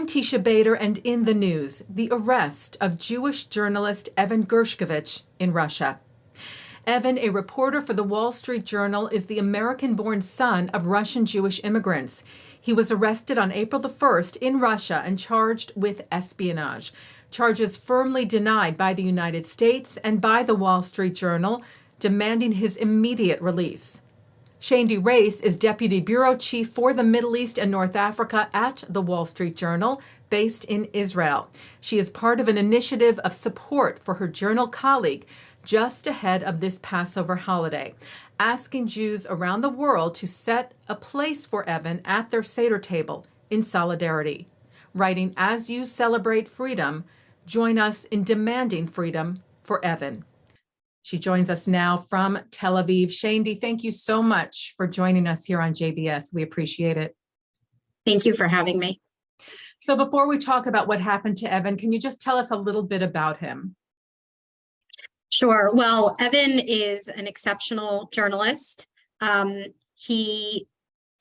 I'm Tisha Bader, and in the news, the arrest of Jewish journalist Evan Gershkovich in Russia. Evan, a reporter for the Wall Street Journal, is the American-born son of Russian Jewish immigrants. He was arrested on April the 1st in Russia and charged with espionage. Charges firmly denied by the United States and by the Wall Street Journal, demanding his immediate release. Shayndi Raice is Deputy Bureau Chief for the Middle East and North Africa at the Wall Street Journal, based in Israel. She is part of an initiative of support for her journal colleague just ahead of this Passover holiday, asking Jews around the world to set a place for Evan at their Seder table in solidarity. Writing, "As you celebrate freedom, join us in demanding freedom for Evan." She joins us now from Tel Aviv. Shayndi, thank you so much for joining us here on JBS. We appreciate it. Thank you for having me. So before we talk about what happened to Evan, can you just tell us a little bit about him? Sure. Well, Evan is an exceptional journalist. He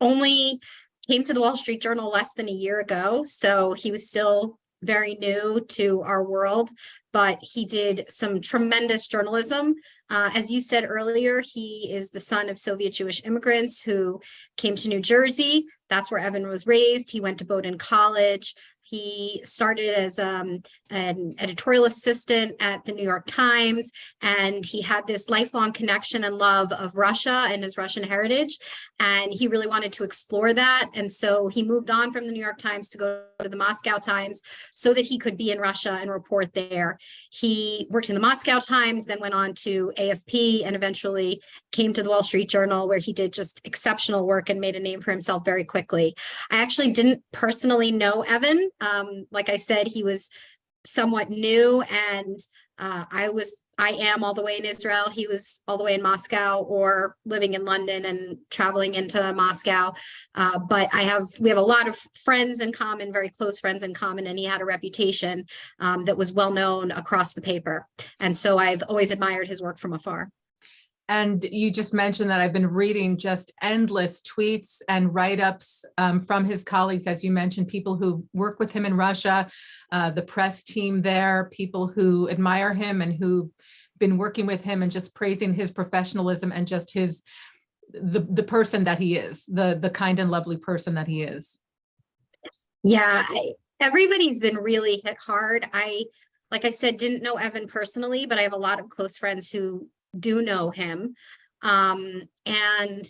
only came to the Wall Street Journal less than a year ago, so he was still very new to our world, but he did some tremendous journalism. As you said earlier, he is the son of Soviet Jewish immigrants who came to New Jersey. That's where Evan was raised. He went to Bowdoin College. He started as an editorial assistant at the New York Times, and he had this lifelong connection and love of Russia and his Russian heritage, and he really wanted to explore that. And so he moved on from the New York Times to go to the Moscow Times so that he could be in Russia and report there. He worked in the Moscow Times, then went on to AFP, and eventually came to the Wall Street Journal, where he did just exceptional work and made a name for himself very quickly. I actually didn't personally know Evan. Like I said, he was somewhat new, and I am all the way in Israel. He was all the way in Moscow or living in London and traveling into Moscow. But we have a lot of friends in common, very close friends in common, and he had a reputation that was well known across the paper. And so I've always admired his work from afar. And you just mentioned that I've been reading just endless tweets and write-ups from his colleagues, as you mentioned, people who work with him in Russia, the press team there, people who admire him and who've been working with him and just praising his professionalism and just the person that he is, the kind and lovely person that he is. Yeah, everybody's been really hit hard. Like I said, didn't know Evan personally, but I have a lot of close friends who do know him. And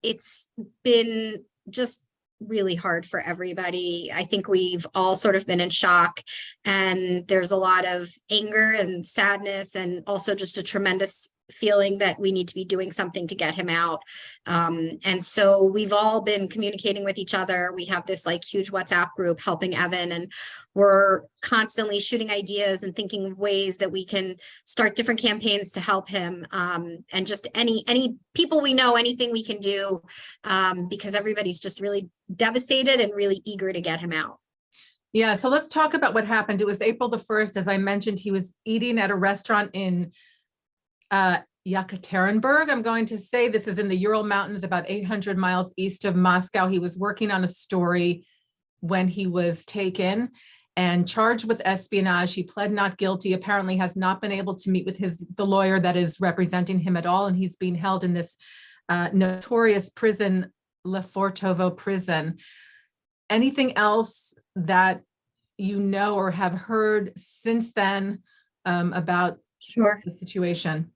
it's been just really hard for everybody. I think we've all sort of been in shock, and there's a lot of anger and sadness, and also just a tremendous feeling that we need to be doing something to get him out. And so we've all been communicating with each other. We have this like huge WhatsApp group helping Evan, and we're constantly shooting ideas and thinking of ways that we can start different campaigns to help him, and just any people we know, anything we can do, because everybody's just really devastated and really eager to get him out. Yeah, so let's talk about what happened. It was April the 1st. As I mentioned, he was eating at a restaurant in Yekaterinburg. I'm going to say this is in the Ural Mountains, about 800 miles east of Moscow. He was working on a story when he was taken and charged with espionage. He pled not guilty, apparently has not been able to meet with the lawyer that is representing him at all. And he's being held in this notorious prison, Lefortovo prison. Anything else that you know or have heard since then about the situation?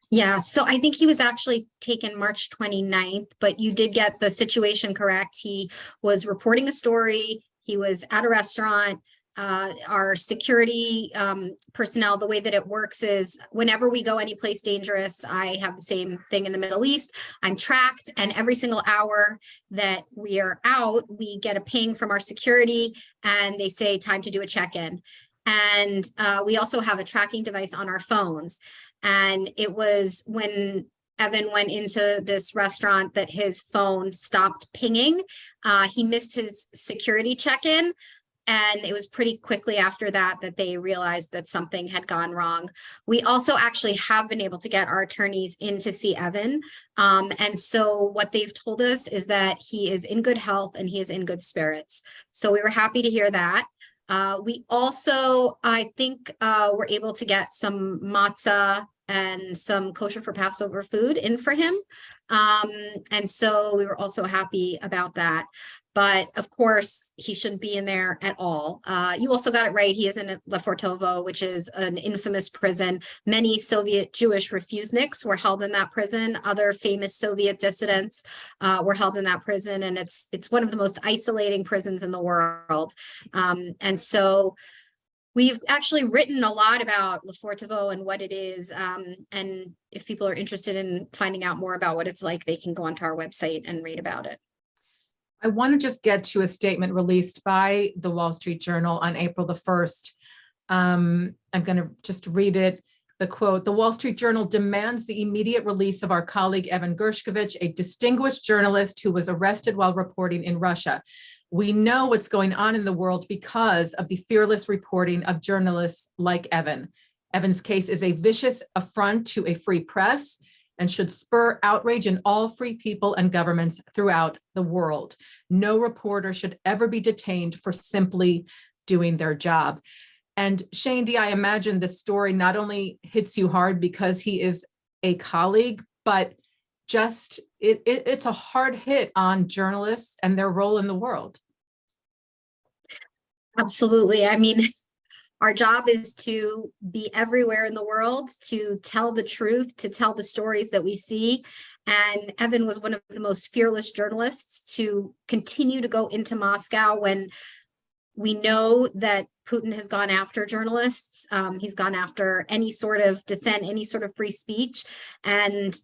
Yeah, so I think he was actually taken March 29th, but you did get the situation correct. He was reporting a story. He was at a restaurant. Our security personnel, the way that it works is whenever we go any place dangerous, I have the same thing in the Middle East. I'm tracked, and every single hour that we are out, we get a ping from our security, and they say time to do a check-in. And we also have a tracking device on our phones. And it was when Evan went into this restaurant that his phone stopped pinging. He missed his security check-in. And it was pretty quickly after that that they realized that something had gone wrong. We also actually have been able to get our attorneys in to see Evan. And so what they've told us is that he is in good health and he is in good spirits. So we were happy to hear that. We also, I think, were able to get some matzah and some kosher for Passover food in for him. And so we were also happy about that. But of course, he shouldn't be in there at all. You also got it right. He is in Lefortovo, which is an infamous prison. Many Soviet Jewish refuseniks were held in that prison. Other famous Soviet dissidents were held in that prison. And it's one of the most isolating prisons in the world. And so we've actually written a lot about Lefortovo and what it is. And if people are interested in finding out more about what it's like, they can go onto our website and read about it. I want to just get to a statement released by the Wall Street Journal on April the 1st. I'm going to just read it. The quote, "The Wall Street Journal demands the immediate release of our colleague Evan Gershkovich, a distinguished journalist who was arrested while reporting in Russia. We know what's going on in the world because of the fearless reporting of journalists like Evan. Evan's case is a vicious affront to a free press and should spur outrage in all free people and governments throughout the world. No reporter should ever be detained for simply doing their job." And Shayndi, I imagine this story not only hits you hard because he is a colleague, but just it's a hard hit on journalists and their role in the world. Absolutely. I mean, our job is to be everywhere in the world, to tell the truth, to tell the stories that we see. And Evan was one of the most fearless journalists to continue to go into Moscow when we know that Putin has gone after journalists. He's gone after any sort of dissent, any sort of free speech. And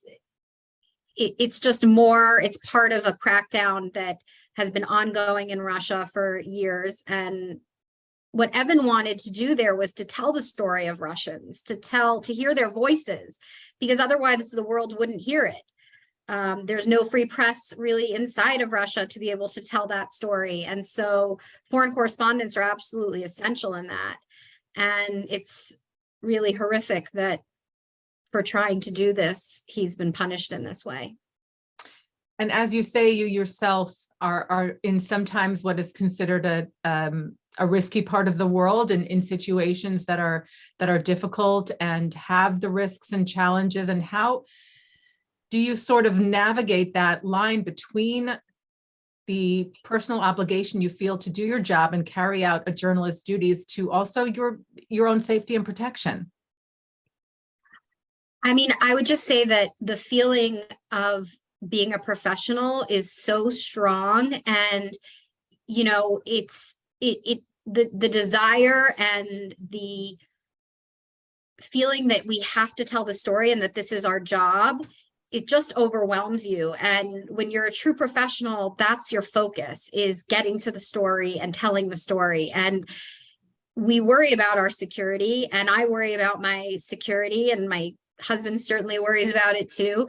it's just more, it's part of a crackdown that has been ongoing in Russia for years. And what Evan wanted to do there was to tell the story of Russians, to hear their voices, because otherwise the world wouldn't hear it. There's no free press really inside of Russia to be able to tell that story. And so foreign correspondents are absolutely essential in that. And it's really horrific that for trying to do this, he's been punished in this way. And as you say, you yourself are in sometimes what is considered a risky part of the world, and in situations that are difficult and have the risks and challenges. And how do you sort of navigate that line between the personal obligation you feel to do your job and carry out a journalist's duties to also your own safety and protection? I mean, I would just say that the feeling of being a professional is so strong, and you know, the desire and the feeling that we have to tell the story and that this is our job, it just overwhelms you. And when you're a true professional, that's your focus, is getting to the story and telling the story. And we worry about our security, and I worry about my security, and my husband certainly worries about it too.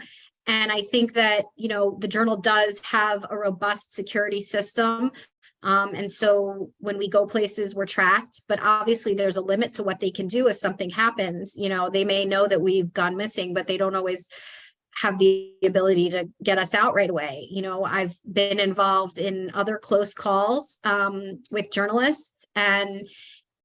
And I think that, you know, the Journal does have a robust security system. And so when we go places, we're tracked, but obviously there's a limit to what they can do if something happens. You know, they may know that we've gone missing, but they don't always have the ability to get us out right away. You know, I've been involved in other close calls with journalists, and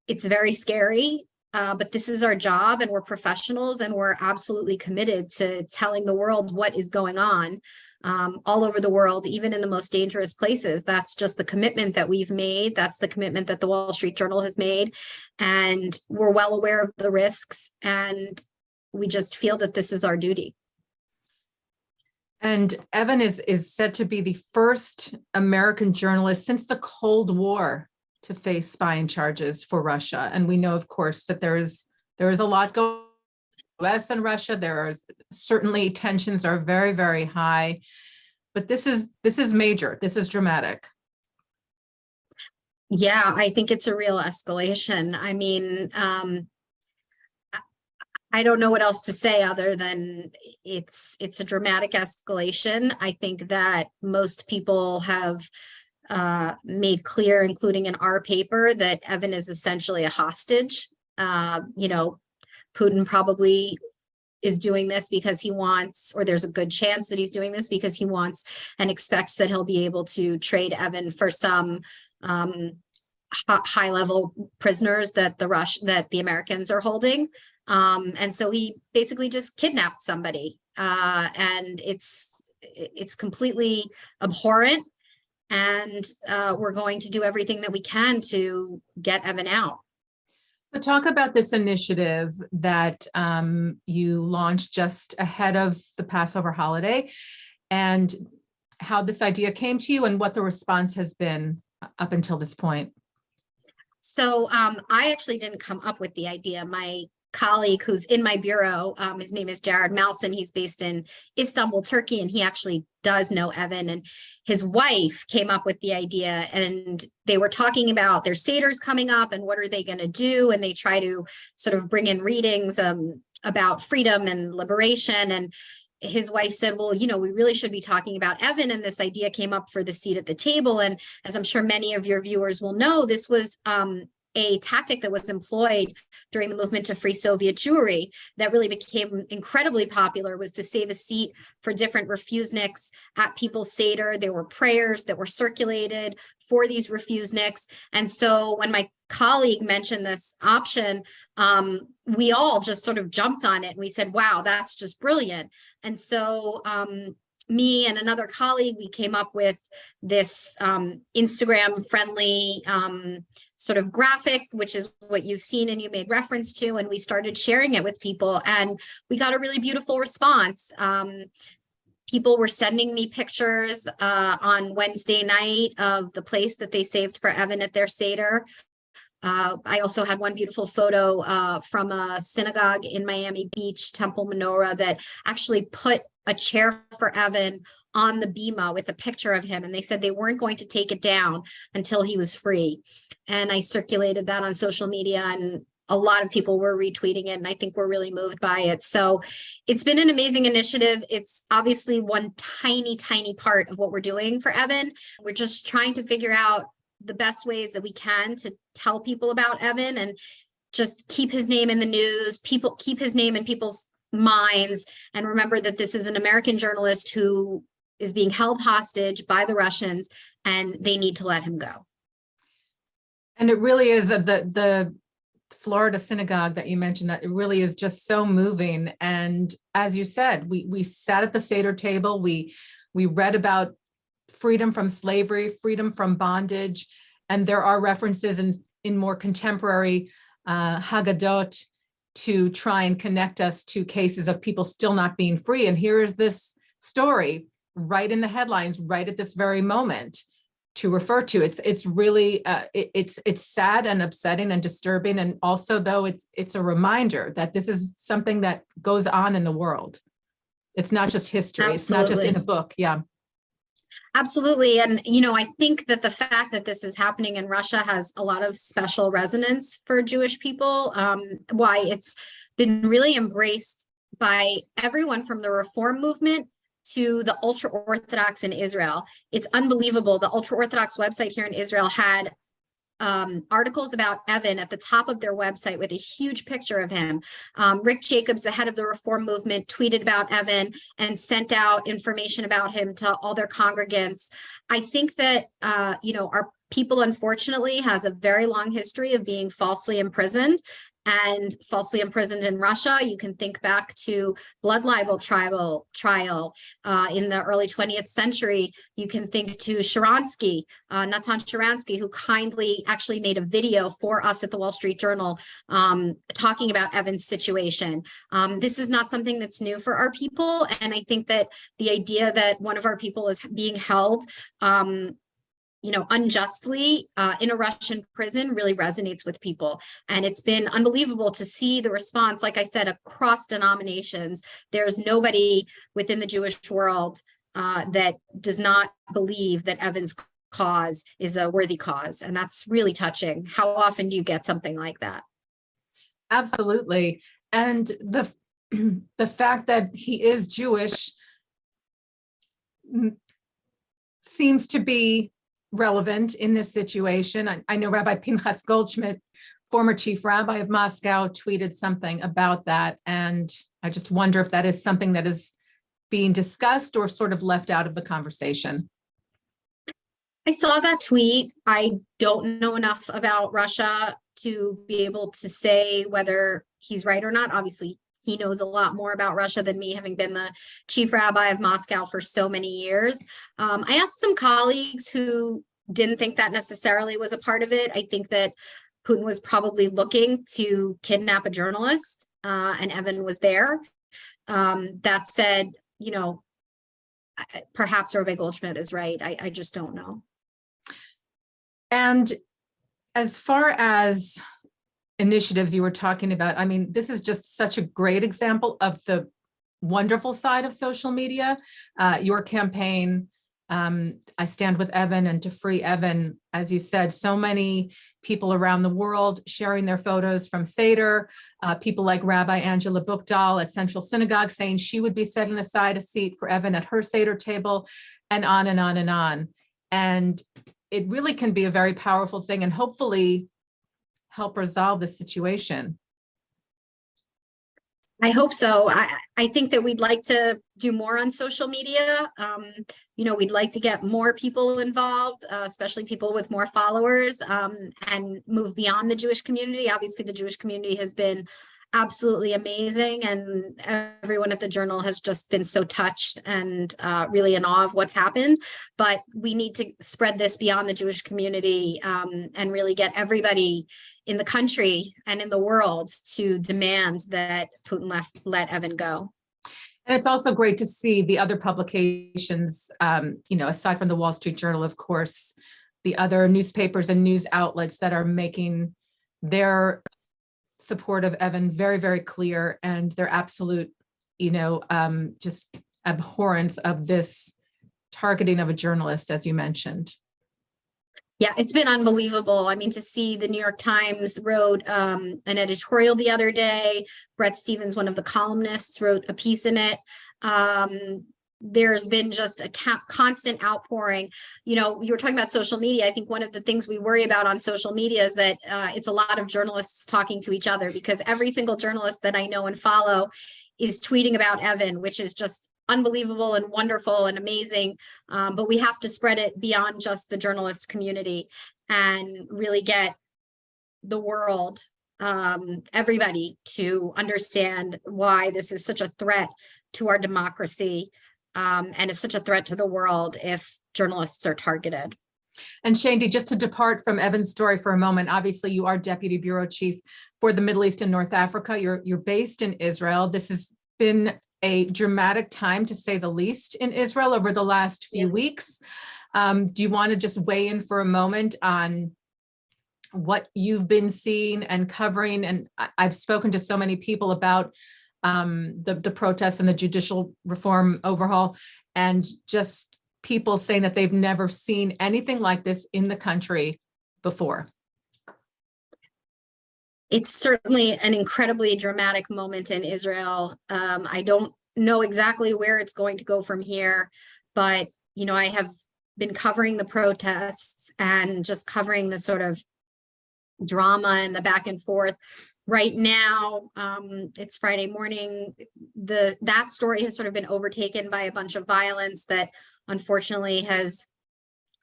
it's very scary. But this is our job, and we're professionals, and we're absolutely committed to telling the world what is going on all over the world, even in the most dangerous places. That's just the commitment that we've made. That's the commitment that the Wall Street Journal has made. And we're well aware of the risks, and we just feel that this is our duty. And Evan is said to be the first American journalist since the Cold War to face spying charges for Russia. And we know, of course, that there is a lot going on in the US and Russia. There are certainly tensions are very, very high, but this is major. This is dramatic. Yeah, I think it's a real escalation. I mean, I don't know what else to say other than it's a dramatic escalation. I think that most people have made clear, including in our paper, that Evan is essentially a hostage. Putin probably is doing this because he wants, or there's a good chance that he's doing this because he wants and expects that he'll be able to trade Evan for some high-level prisoners that the Americans are holding. And so he basically just kidnapped somebody, and it's completely abhorrent. And we're going to do everything that we can to get Evan out. So talk about this initiative that you launched just ahead of the Passover holiday, and how this idea came to you and what the response has been up until this point. So I actually didn't come up with the idea. My colleague who's in my bureau, his name is Jared Malson. He's based in Istanbul, Turkey, and he actually does know Evan. And his wife came up with the idea, and they were talking about their Seders coming up and what are they going to do. And they try to sort of bring in readings about freedom and liberation. And his wife said, well, we really should be talking about Evan. And this idea came up for the seat at the table. And as I'm sure many of your viewers will know, this was a tactic that was employed during the movement to free Soviet Jewry that really became incredibly popular, was to save a seat for different refuseniks at people's Seder. There were prayers that were circulated for these refuseniks. And so when my colleague mentioned this option, we all just sort of jumped on it and we said, wow, that's just brilliant. And so me and another colleague, we came up with this Instagram friendly sort of graphic, which is what you've seen and you made reference to, and we started sharing it with people, and we got a really beautiful response. People were sending me pictures on Wednesday night of the place that they saved for Evan at their Seder. I also had one beautiful photo from a synagogue in Miami Beach, Temple Menorah, that actually put a chair for Evan on the bima with a picture of him. And they said they weren't going to take it down until he was free. And I circulated that on social media, and a lot of people were retweeting it. And I think we're really moved by it. So it's been an amazing initiative. It's obviously one tiny, tiny part of what we're doing for Evan. We're just trying to figure out the best ways that we can to tell people about Evan and just keep his name in the news, keep his name in people's minds, and remember that this is an American journalist who is being held hostage by the Russians, and they need to let him go. And it really is the Florida synagogue that you mentioned, that it really is just so moving. And as you said, we sat at the Seder table, we read about freedom from slavery, freedom from bondage, and there are references in more contemporary Haggadot to try and connect us to cases of people still not being free. And here is this story right in the headlines, right at this very moment, to refer to. It's really it's sad and upsetting and disturbing, and also though it's a reminder that this is something that goes on in the world. It's not just history. Absolutely. It's not just in a book. Yeah. Absolutely. And, I think that the fact that this is happening in Russia has a lot of special resonance for Jewish people. Why it's been really embraced by everyone from the Reform movement to the ultra-Orthodox in Israel. It's unbelievable. The ultra-Orthodox website here in Israel had articles about Evan at the top of their website with a huge picture of him. Rick Jacobs, the head of the Reform movement, tweeted about Evan and sent out information about him to all their congregants. I think that, our people, unfortunately, has a very long history of being falsely imprisoned. And falsely imprisoned in Russia. You can think back to blood libel trial in the early 20th century. You can think to Sharansky, Natan Sharansky, who kindly actually made a video for us at the Wall Street Journal talking about Evan's situation. This is not something that's new for our people. And I think that the idea that one of our people is being held unjustly in a Russian prison really resonates with people. And it's been unbelievable to see the response, like I said, across denominations. There's nobody within the Jewish world that does not believe that Evan's cause is a worthy cause. And that's really touching. How often do you get something like that? Absolutely. And the fact that he is Jewish seems to be relevant in this situation. I know Rabbi Pinchas Goldschmidt, former chief rabbi of Moscow, tweeted something about that. And I just wonder if that is something that is being discussed or sort of left out of the conversation. I saw that tweet. I don't know enough about Russia to be able to say whether he's right or not. Obviously, he knows a lot more about Russia than me, having been the chief rabbi of Moscow for so many years. I asked some colleagues who didn't think that necessarily was a part of it. I think that Putin was probably looking to kidnap a journalist, and Evan was there. That said, you know, perhaps Rabbi Goldschmidt is right. I just don't know. And as far as initiatives you were talking about, I mean, this is just such a great example of the wonderful side of social media. Your campaign, I Stand with Evan and To Free Evan, as you said, so many people around the world sharing their photos from Seder, people like Rabbi Angela Bookdahl at Central Synagogue saying she would be setting aside a seat for Evan at her Seder table, and on and on and on. And it really can be a very powerful thing and hopefully help resolve the situation. I hope so. I think that we'd like to do more on social media. You know, we'd like to get more people involved, especially people with more followers, and move beyond the Jewish community. Obviously, the Jewish community has been absolutely amazing, and everyone at the Journal has just been so touched and really in awe of what's happened. But we need to spread this beyond the Jewish community, and really get everybody in the country and in the world to demand that Putin let Evan go. And it's also great to see the other publications, you know, aside from the Wall Street Journal, of course, the other newspapers and news outlets that are making their support of Evan very, very clear, and their absolute, you know, just abhorrence of this targeting of a journalist, as you mentioned. Yeah, it's been unbelievable. I mean, to see the New York Times wrote an editorial the other day. Bret Stephens, one of the columnists, wrote a piece in it. There's been just a constant outpouring. You know, you were talking about social media. I think one of the things we worry about on social media is that it's a lot of journalists talking to each other, because every single journalist that I know and follow is tweeting about Evan, which is just unbelievable and wonderful and amazing. But we have to spread it beyond just the journalist community and really get the world, everybody, to understand why this is such a threat to our democracy, and it's such a threat to the world if journalists are targeted. And Shayndi, just to depart from Evan's story for a moment, obviously you are Deputy Bureau Chief for the Middle East and North Africa. You're based in Israel. This has been a dramatic time, to say the least, in Israel over the last few weeks. Do you want to just weigh in for a moment on what you've been seeing and covering? And I've spoken to so many people about the protests and the judicial reform overhaul, and just people saying that they've never seen anything like this in the country before. It's certainly an incredibly dramatic moment in Israel. I don't know exactly where it's going to go from here, but, you know, I have been covering the protests and just covering the sort of drama and the back and forth. Right now, it's Friday morning. That story has sort of been overtaken by a bunch of violence that unfortunately has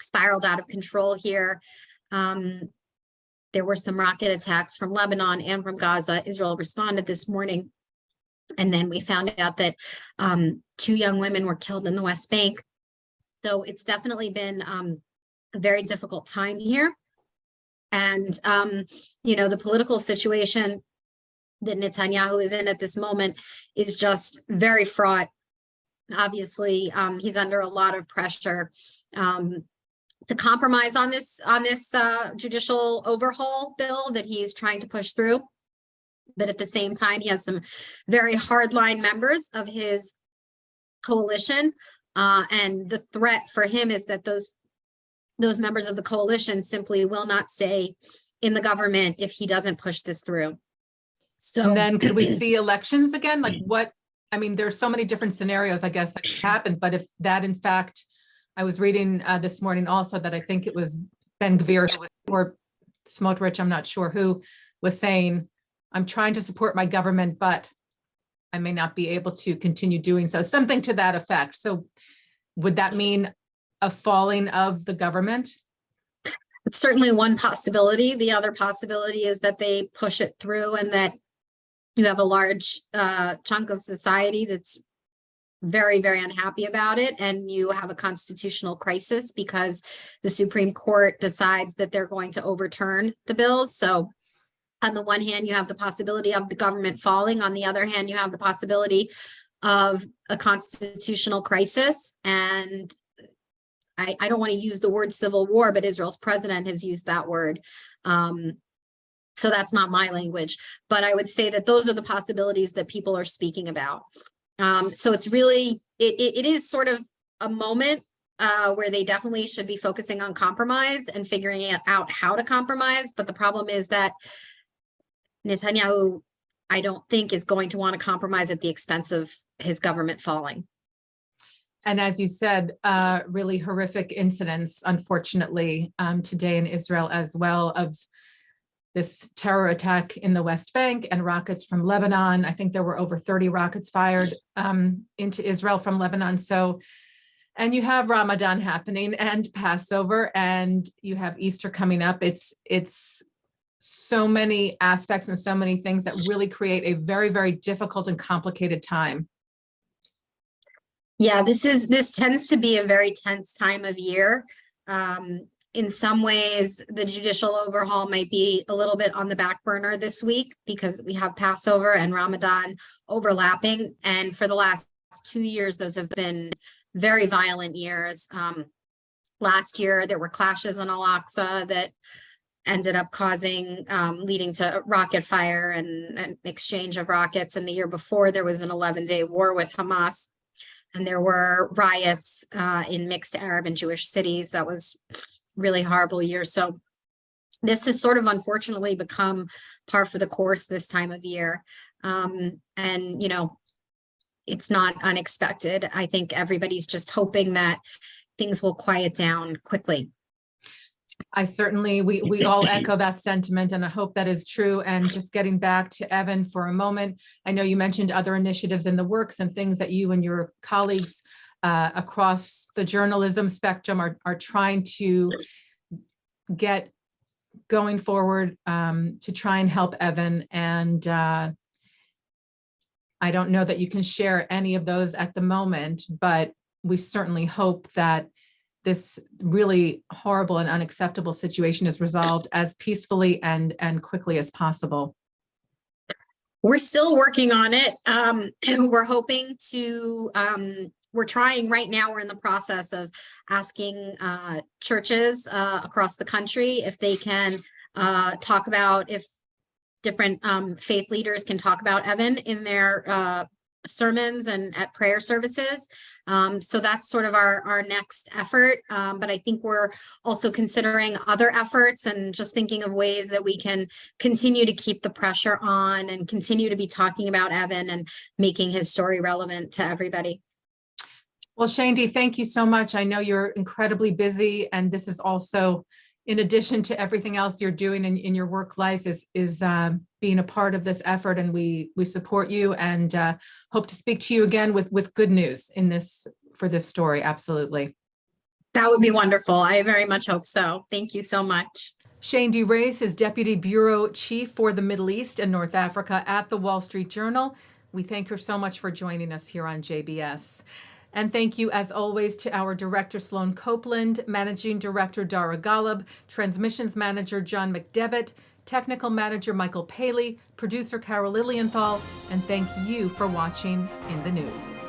spiraled out of control here. There were some rocket attacks from Lebanon and from Gaza. Israel responded this morning. And then we found out that 2 young women were killed in the West Bank. So it's definitely been a very difficult time here. And, you know, the political situation that Netanyahu is in at this moment is just very fraught. Obviously, he's under a lot of pressure to compromise on this judicial overhaul bill that he's trying to push through. But at the same time, he has some very hardline members of his coalition. And the threat for him is that those members of the coalition simply will not stay in the government if he doesn't push this through. So and then could we see elections again? Like what, I mean, there's so many different scenarios, I guess, that could happen, but if that in fact I was reading this morning also that I think it was Ben Gvir or Smotrich, I'm not sure who, was saying, I'm trying to support my government, but I may not be able to continue doing so, something to that effect. So would that mean a falling of the government? It's certainly one possibility. The other possibility is that they push it through and that you have a large chunk of society that's very, very unhappy about it. And you have a constitutional crisis because the Supreme Court decides that they're going to overturn the bills. So on the one hand, you have the possibility of the government falling. On the other hand, you have the possibility of a constitutional crisis. And I don't want to use the word civil war, but Israel's president has used that word. So that's not my language, but I would say that those are the possibilities that people are speaking about. So it's really, it is sort of a moment where they definitely should be focusing on compromise and figuring out how to compromise. But the problem is that Netanyahu, I don't think, is going to want to compromise at the expense of his government falling. And as you said, really horrific incidents, unfortunately, today in Israel as well, of this terror attack in the West Bank and rockets from Lebanon. I think there were over 30 rockets fired into Israel from Lebanon. So, and you have Ramadan happening and Passover, and you have Easter coming up. It's so many aspects and so many things that really create a very, very difficult and complicated time. Yeah, this tends to be a very tense time of year. In some ways, the judicial overhaul might be a little bit on the back burner this week because we have Passover and Ramadan overlapping. And for the last 2 years, those have been very violent years. Last year, there were clashes in Al-Aqsa that ended up leading to rocket fire and an exchange of rockets. And the year before, there was an 11-day war with Hamas. And there were riots in mixed Arab and Jewish cities. That was really horrible year. So this has sort of unfortunately become par for the course this time of year. And, you know, it's not unexpected. I think everybody's just hoping that things will quiet down quickly. I certainly, we all echo that sentiment, and I hope that is true. And just getting back to Evan for a moment, I know you mentioned other initiatives in the works and things that you and your colleagues across the journalism spectrum are trying to get going forward to try and help Evan. And I don't know that you can share any of those at the moment, but we certainly hope that this really horrible and unacceptable situation is resolved as peacefully and quickly as possible. We're still working on it. We're hoping to, we're trying right now, we're in the process of asking churches across the country if they can talk about, if different faith leaders can talk about Evan in their sermons and at prayer services. So that's sort of our next effort. But I think we're also considering other efforts and just thinking of ways that we can continue to keep the pressure on and continue to be talking about Evan and making his story relevant to everybody. Well, Shayndi, thank you so much. I know you're incredibly busy, and this is also, in addition to everything else you're doing in your work life, is being a part of this effort, and we support you and hope to speak to you again with good news for this story. Absolutely. That would be wonderful. I very much hope so. Thank you so much. Shayndi Raice is Deputy Bureau Chief for the Middle East and North Africa at the Wall Street Journal. We thank her so much for joining us here on JBS. And thank you, as always, to our Director Sloan Copeland, Managing Director Dara Golub, Transmissions Manager John McDevitt, Technical Manager Michael Paley, Producer Carol Lilienthal, and thank you for watching In the News.